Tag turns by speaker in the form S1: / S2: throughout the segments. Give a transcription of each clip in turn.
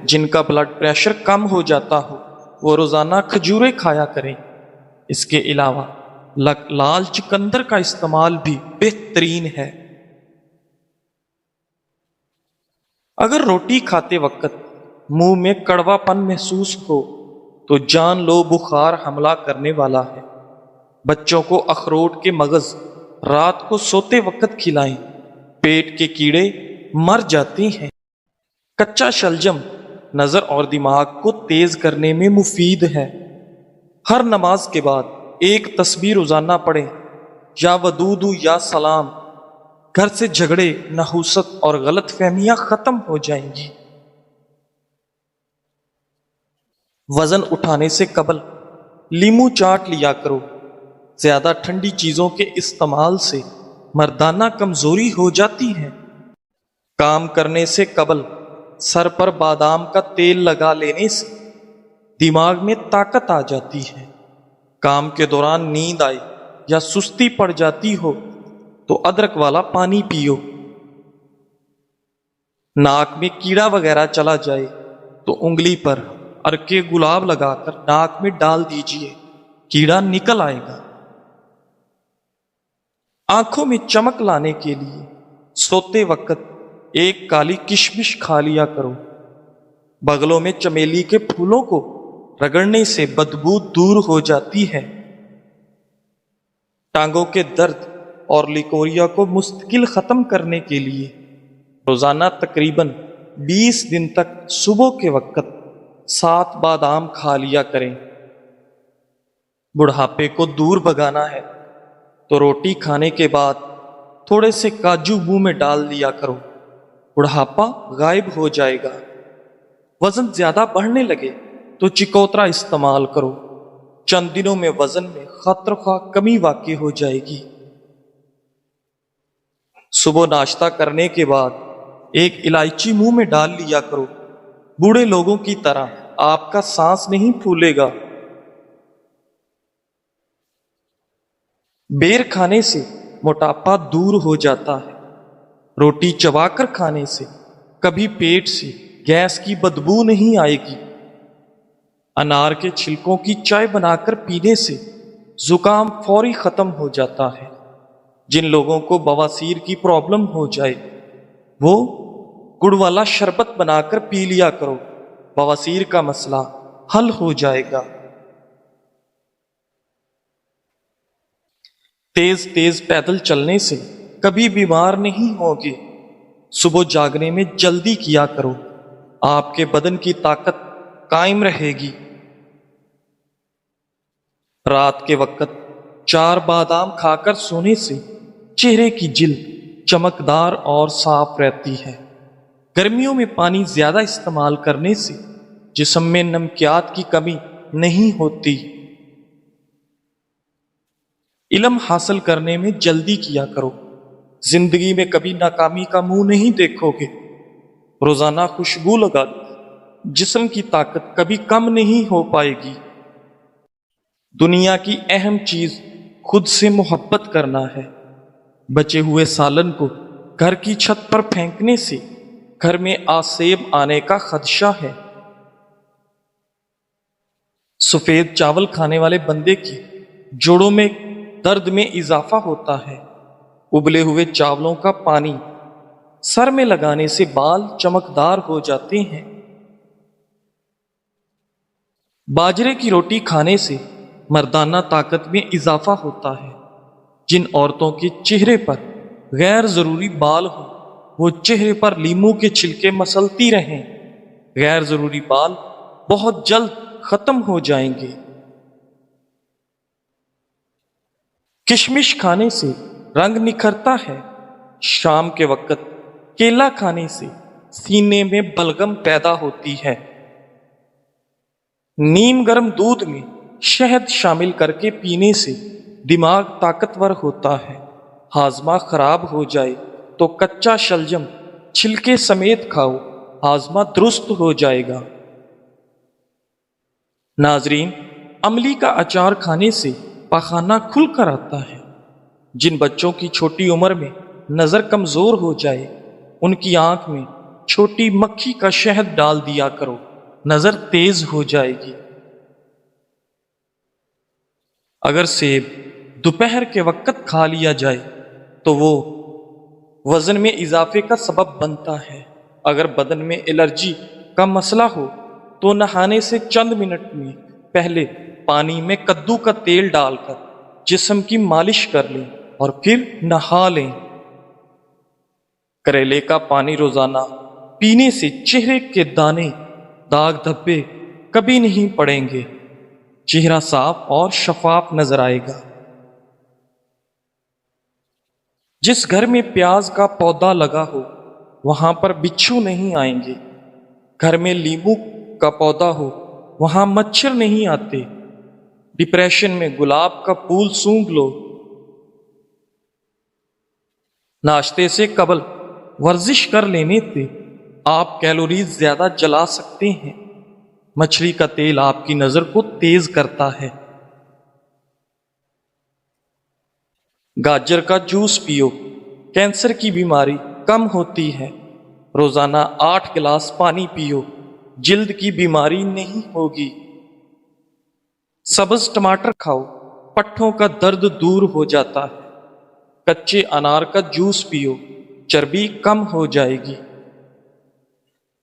S1: جن کا blood pressure کم ہو جاتا ہو وہ روزانہ کھجوریں کھایا کریں۔ اس کے علاوہ لال چقندر کا استعمال بھی بہترین ہے۔ اگر روٹی کھاتے وقت منہ میں کڑوا پن محسوس ہو تو جان لو بخار حملہ کرنے والا ہے۔ بچوں کو اخروٹ کے مغز رات کو سوتے وقت کھلائیں، پیٹ کے کیڑے مر جاتے ہیں۔ کچا شلجم نظر اور دماغ کو تیز کرنے میں مفید ہے۔ ہر نماز کے بعد ایک تسبیح روزانہ پڑھیں، یا ودود یا سلام۔ گھر سے جھگڑے، نحوست اور غلط فہمیاں ختم ہو جائیں گی۔ وزن اٹھانے سے قبل لیمو چاٹ لیا کرو۔ زیادہ ٹھنڈی چیزوں کے استعمال سے مردانہ کمزوری ہو جاتی ہے۔ کام کرنے سے قبل سر پر بادام کا تیل لگا لینے سے دماغ میں طاقت آ جاتی ہے۔ کام کے دوران نیند آئے یا سستی پڑ جاتی ہو تو ادرک والا پانی پیو۔ ناک میں کیڑا وغیرہ چلا جائے تو انگلی پر ارکے گلاب لگا کر ناک میں ڈال دیجئے، کیڑا نکل آئے گا۔ آنکھوں میں چمک لانے کے لیے سوتے وقت ایک کالی کشمش کھا لیا کرو۔ بغلوں میں چمیلی کے پھولوں کو رگڑنے سے بدبو دور ہو جاتی ہے۔ ٹانگوں کے درد اور لیکوریا کو مستقل ختم کرنے کے لیے روزانہ تقریباً 20 دن تک صبح کے وقت 7 بادام کھا لیا کریں۔ بڑھاپے کو دور بھگانا ہے تو روٹی کھانے کے بعد تھوڑے سے کاجو منہ میں ڈال دیا کرو، بڑھاپا غائب ہو جائے گا۔ وزن زیادہ بڑھنے لگے تو چکوترا استعمال کرو، چند دنوں میں وزن میں خطرخواہ کمی واقع ہو جائے گی۔ صبح ناشتہ کرنے کے بعد ایک الائچی منہ میں ڈال لیا کرو، بوڑھے لوگوں کی طرح آپ کا سانس نہیں پھولے گا۔ بیر کھانے سے موٹاپا دور ہو جاتا ہے۔ روٹی چبا کر کھانے سے کبھی پیٹ سے گیس کی بدبو نہیں آئے گی۔ انار کے چھلکوں کی چائے بنا کر پینے سے زکام فوری ختم ہو جاتا ہے۔ جن لوگوں کو بواسیر کی پرابلم ہو جائے وہ گڑ والا شربت بنا کر پی لیا کرو، بواسیر کا مسئلہ حل ہو جائے گا۔ تیز تیز پیدل چلنے سے کبھی بیمار نہیں ہوگے۔ صبح جاگنے میں جلدی کیا کرو، آپ کے بدن کی طاقت قائم رہے گی۔ رات کے وقت 4 بادام کھا کر سونے سے چہرے کی جلد چمکدار اور صاف رہتی ہے۔ گرمیوں میں پانی زیادہ استعمال کرنے سے جسم میں نمکیات کی کمی نہیں ہوتی۔ علم حاصل کرنے میں جلدی کیا کرو، زندگی میں کبھی ناکامی کا منہ نہیں دیکھو گے۔ روزانہ خوشبو لگا دو، جسم کی طاقت کبھی کم نہیں ہو پائے گی۔ دنیا کی اہم چیز خود سے محبت کرنا ہے۔ بچے ہوئے سالن کو گھر کی چھت پر پھینکنے سے گھر میں آسیب آنے کا خدشہ ہے۔ سفید چاول کھانے والے بندے کی جوڑوں میں درد میں اضافہ ہوتا ہے۔ ابلے ہوئے چاولوں کا پانی سر میں لگانے سے بال چمکدار ہو جاتے ہیں۔ باجرے کی روٹی کھانے سے مردانہ طاقت میں اضافہ ہوتا ہے۔ جن عورتوں کے چہرے پر غیر ضروری بال ہوں وہ چہرے پر لیمو کے چھلکے مسلتی رہیں، غیر ضروری بال بہت جلد ختم ہو جائیں گے۔ کشمش کھانے سے رنگ نکھرتا ہے۔ شام کے وقت کیلا کھانے سے سینے میں بلغم پیدا ہوتی ہے۔ نیم گرم دودھ میں شہد شامل کر کے پینے سے دماغ طاقتور ہوتا ہے۔ ہاضمہ خراب ہو جائے تو کچا شلجم چھلکے سمیت کھاؤ، ہاضمہ درست ہو جائے گا۔ ناظرین، املی کا اچار کھانے سے پاخانہ کھل کر آتا ہے۔ جن بچوں کی چھوٹی عمر میں نظر کمزور ہو جائے ان کی آنکھ میں چھوٹی مکھی کا شہد ڈال دیا کرو، نظر تیز ہو جائے گی۔ اگر سیب دوپہر کے وقت کھا لیا جائے تو وہ وزن میں اضافے کا سبب بنتا ہے۔ اگر بدن میں الرجی کا مسئلہ ہو تو نہانے سے چند منٹ میں پہلے پانی میں کدو کا تیل ڈال کر جسم کی مالش کر لیں اور پھر نہا لیں۔ کریلے کا پانی روزانہ پینے سے چہرے کے دانے، داغ دھبے کبھی نہیں پڑیں گے، چہرہ صاف اور شفاف نظر آئے گا۔ جس گھر میں پیاز کا پودا لگا ہو وہاں پر بچھو نہیں آئیں گے۔ گھر میں لیمو کا پودا ہو وہاں مچھر نہیں آتے۔ ڈپریشن میں گلاب کا پھول سونگھ لو۔ ناشتے سے قبل ورزش کر لینے سے آپ کیلوریز زیادہ جلا سکتے ہیں۔ مچھلی کا تیل آپ کی نظر کو تیز کرتا ہے۔ گاجر کا جوس پیو، کینسر کی بیماری کم ہوتی ہے۔ روزانہ 8 گلاس پانی پیو، جلد کی بیماری نہیں ہوگی۔ سبز ٹماٹر کھاؤ، پٹھوں کا درد دور ہو جاتا ہے۔ کچے انار کا جوس پیو، چربی کم ہو جائے گی۔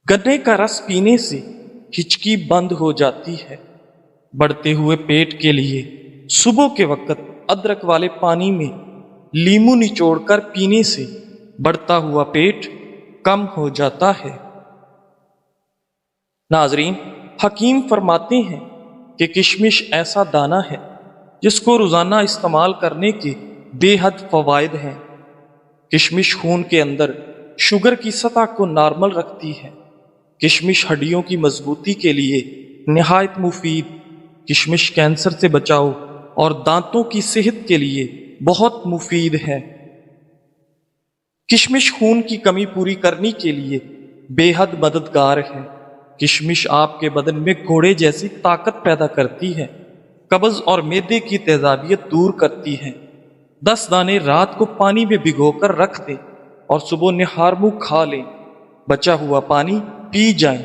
S1: گنے کا رس پینے سے ہچکی بند ہو جاتی ہے۔ بڑھتے ہوئے پیٹ کے لیے صبح کے وقت ادرک والے پانی میں لیمو نچوڑ کر پینے سے بڑھتا ہوا پیٹ کم ہو جاتا ہے۔ ناظرین، حکیم فرماتے ہیں کہ کشمش ایسا دانہ ہے جس کو روزانہ استعمال کرنے کے بے حد فوائد ہیں۔ کشمش خون کے اندر شوگر کی سطح کو نارمل رکھتی ہے۔ کشمش ہڈیوں کی مضبوطی کے لیے نہایت مفید۔ کشمش کینسر سے بچاؤ اور دانتوں کی صحت کے لیے بہت مفید ہے۔ کشمش خون کی کمی پوری کرنے کے لیے بے حد مددگار ہے۔ کشمش آپ کے بدن میں گھوڑے جیسی طاقت پیدا کرتی ہے، قبض اور معدے کی تیزابیت دور کرتی ہے۔ 10 دانے رات کو پانی میں بھگو کر رکھ دیں اور صبح نہار منہ کھا لیں۔ بچا ہوا پانی پی جائیں۔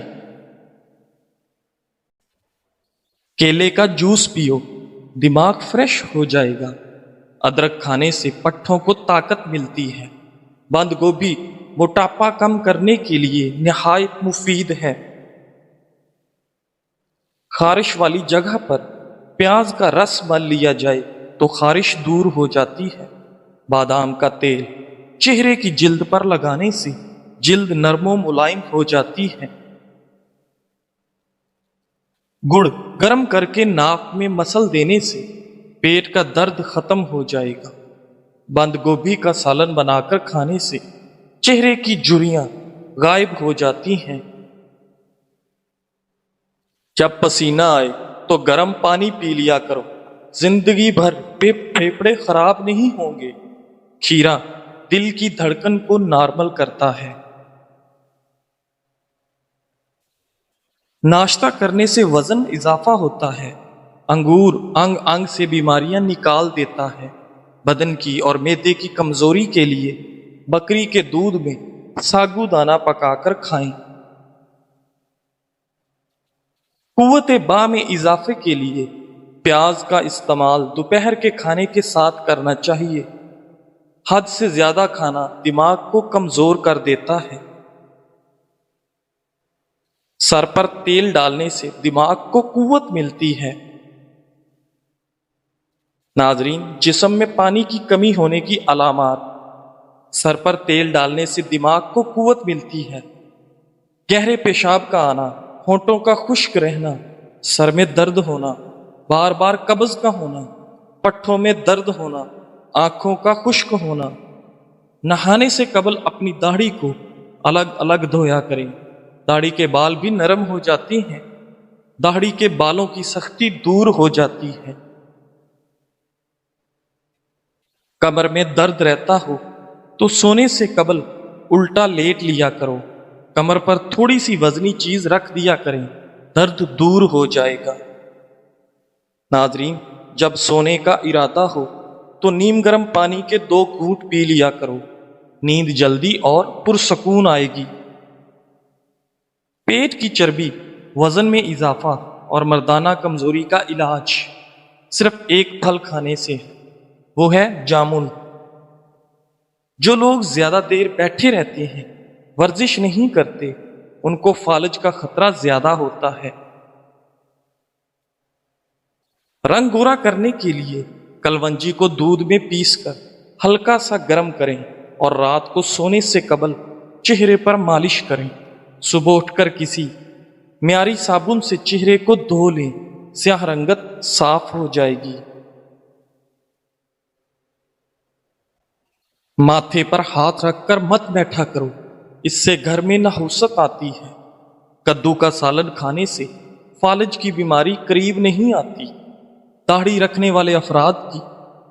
S1: کیلے کا جوس پیو، دماغ فریش ہو جائے گا۔ ادرک کھانے سے پٹھوں کو طاقت ملتی ہے۔ بند گوبھی موٹاپا کم کرنے کے لیے نہایت مفید ہے۔ خارش والی جگہ پر پیاز کا رس مل لیا جائے تو خارش دور ہو جاتی ہے۔ بادام کا تیل چہرے کی جلد پر لگانے سے جلد نرم و ملائم ہو جاتی ہے۔ گڑ گرم کر کے ناک میں مسل دینے سے پیٹ کا درد ختم ہو جائے گا۔ بند گوبھی کا سالن بنا کر کھانے سے چہرے کی جھریاں غائب ہو جاتی ہیں۔ جب پسینہ آئے تو گرم پانی پی لیا کرو، زندگی بھر پھیپھڑے خراب نہیں ہوں گے۔ کھیرا دل کی دھڑکن کو نارمل کرتا ہے۔ ناشتہ کرنے سے وزن اضافہ ہوتا ہے۔ انگور انگ انگ سے بیماریاں نکال دیتا ہے۔ بدن کی اور معدے کی کمزوری کے لیے بکری کے دودھ میں ساگو دانہ پکا کر کھائیں۔ قوت باہ میں اضافے کے لیے پیاز کا استعمال دوپہر کے کھانے کے ساتھ کرنا چاہیے۔ حد سے زیادہ کھانا دماغ کو کمزور کر دیتا ہے۔ سر پر تیل ڈالنے سے دماغ کو قوت ملتی ہے۔ ناظرین، جسم میں پانی کی کمی ہونے کی علامات۔ سر پر تیل ڈالنے سے دماغ کو قوت ملتی ہے۔ گہرے پیشاب کا آنا، ہونٹوں کا خشک رہنا، سر میں درد ہونا، بار بار قبض کا ہونا، پٹھوں میں درد ہونا، آنکھوں کا خشک ہونا۔ نہانے سے قبل اپنی داڑھی کو الگ الگ دھویا کریں۔ داڑھی کے بال بھی نرم ہو جاتے ہیں۔ داڑھی کے بالوں کی سختی دور ہو جاتی ہے۔ کمر میں درد رہتا ہو تو سونے سے قبل الٹا لیٹ لیا کرو۔ کمر پر تھوڑی سی وزنی چیز رکھ دیا کریں، درد دور ہو جائے گا۔ ناظرین، جب سونے کا ارادہ ہو تو نیم گرم پانی کے 2 گھونٹ پی لیا کرو، نیند جلدی اور پرسکون آئے گی۔ پیٹ کی چربی، وزن میں اضافہ اور مردانہ کمزوری کا علاج صرف ایک پھل کھانے سے ہے، وہ ہے جامن۔ جو لوگ زیادہ دیر بیٹھے رہتے ہیں، ورزش نہیں کرتے، ان کو فالج کا خطرہ زیادہ ہوتا ہے۔ رنگ گورا کرنے کے لیے کلونجی کو دودھ میں پیس کر ہلکا سا گرم کریں اور رات کو سونے سے قبل چہرے پر مالش کریں۔ صبح اٹھ کر کسی معیاری صابن سے چہرے کو دھو لیں، سیاہ رنگت صاف ہو جائے گی۔ ماتھے پر ہاتھ رکھ کر مت بیٹھا کرو، اس سے گھر میں نحوست آتی ہے۔ کدو کا سالن کھانے سے فالج کی بیماری قریب نہیں آتی۔ داڑھی رکھنے والے افراد کی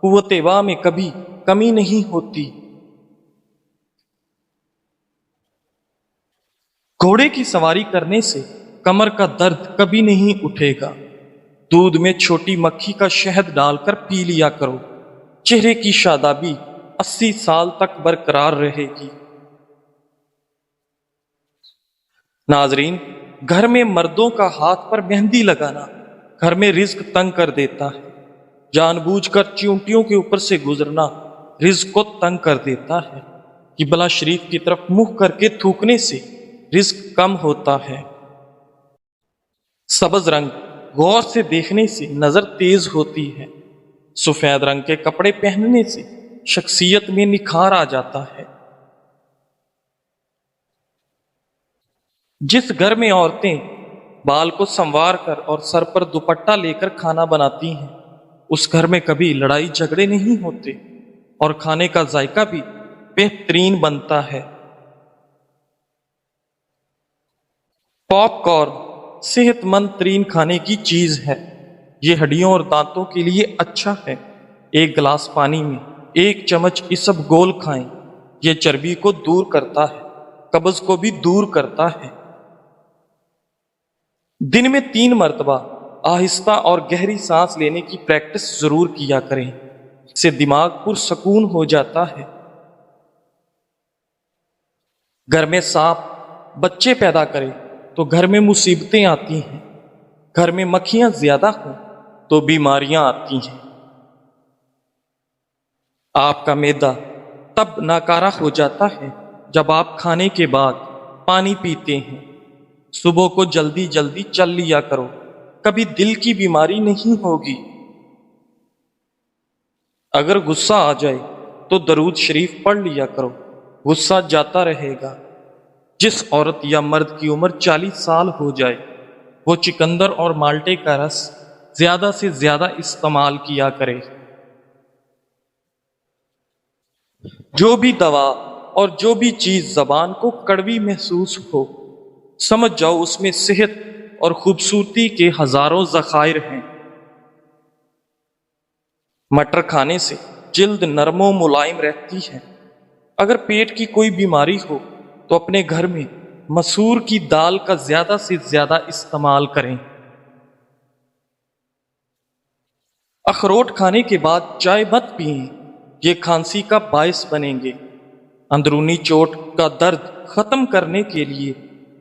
S1: قوت واہ میں کبھی کمی نہیں ہوتی۔ گھوڑے کی سواری کرنے سے کمر کا درد کبھی نہیں اٹھے گا۔ دودھ میں چھوٹی مکھی کا شہد ڈال کر پی لیا کرو، چہرے کی شادابی 80 سال تک برقرار رہے گی۔ ناظرین، گھر میں مردوں کا ہاتھ پر مہندی لگانا گھر میں رزق تنگ کر دیتا ہے۔ جان بوجھ کر چیونٹیوں کے اوپر سے گزرنا رزق کو تنگ کر دیتا ہے۔ قبلہ شریف کی طرف منہ کر کے تھوکنے سے رزق کم ہوتا ہے۔ سبز رنگ غور سے دیکھنے سے نظر تیز ہوتی ہے۔ سفید رنگ کے کپڑے پہننے سے شخصیت میں نکھار آ جاتا ہے۔ جس گھر میں عورتیں بال کو سنوار کر اور سر پر دوپٹہ لے کر کھانا بناتی ہیں، اس گھر میں کبھی لڑائی جھگڑے نہیں ہوتے اور کھانے کا ذائقہ بھی بہترین بنتا ہے۔ پاپ کارن صحت مند ترین کھانے کی چیز ہے۔ یہ ہڈیوں اور دانتوں کے لیے اچھا ہے۔ ایک گلاس پانی میں 1 چمچ اسب گول کھائیں، یہ چربی کو دور کرتا ہے، قبض کو بھی دور کرتا ہے۔ دن میں 3 مرتبہ آہستہ اور گہری سانس لینے کی پریکٹس ضرور کیا کریں، اس سے دماغ پرسکون ہو جاتا ہے۔ گھر میں سانپ بچے پیدا کرے تو گھر میں مصیبتیں آتی ہیں۔ گھر میں مکھیاں زیادہ ہوں تو بیماریاں آتی ہیں۔ آپ کا معدہ تب ناکارہ ہو جاتا ہے جب آپ کھانے کے بعد پانی پیتے ہیں۔ صبح کو جلدی جلدی چل لیا کرو، کبھی دل کی بیماری نہیں ہوگی۔ اگر غصہ آ جائے تو درود شریف پڑھ لیا کرو، غصہ جاتا رہے گا۔ جس عورت یا مرد کی عمر 40 سال ہو جائے، وہ چکندر اور مالٹے کا رس زیادہ سے زیادہ استعمال کیا کرے۔ جو بھی دوا اور جو بھی چیز زبان کو کڑوی محسوس ہو، سمجھ جاؤ اس میں صحت اور خوبصورتی کے ہزاروں ذخائر ہیں۔ مٹر کھانے سے جلد نرم و ملائم رہتی ہے۔ اگر پیٹ کی کوئی بیماری ہو تو اپنے گھر میں مسور کی دال کا زیادہ سے زیادہ استعمال کریں۔ اخروٹ کھانے کے بعد چائے مت پئیں، یہ کھانسی کا باعث بنیں گے۔ اندرونی چوٹ کا درد ختم کرنے کے لیے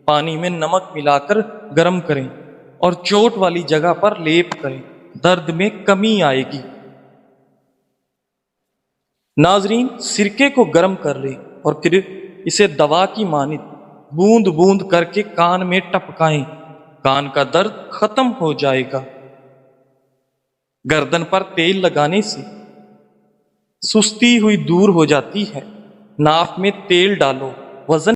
S1: پانی میں نمک ملا کر گرم کریں اور چوٹ والی جگہ پر لیپ کریں، درد میں کمی آئے گی۔ ناظرین، سرکے کو گرم کر لیں اور پھر اسے دوا کی مانند بوند بوند کر کے کان میں ٹپکائیں، کان کا درد ختم ہو جائے گا۔ گردن پر تیل لگانے سے سستی ہوئی دور ہو جاتی ہے۔ ناف میں تیل ڈالو، وزن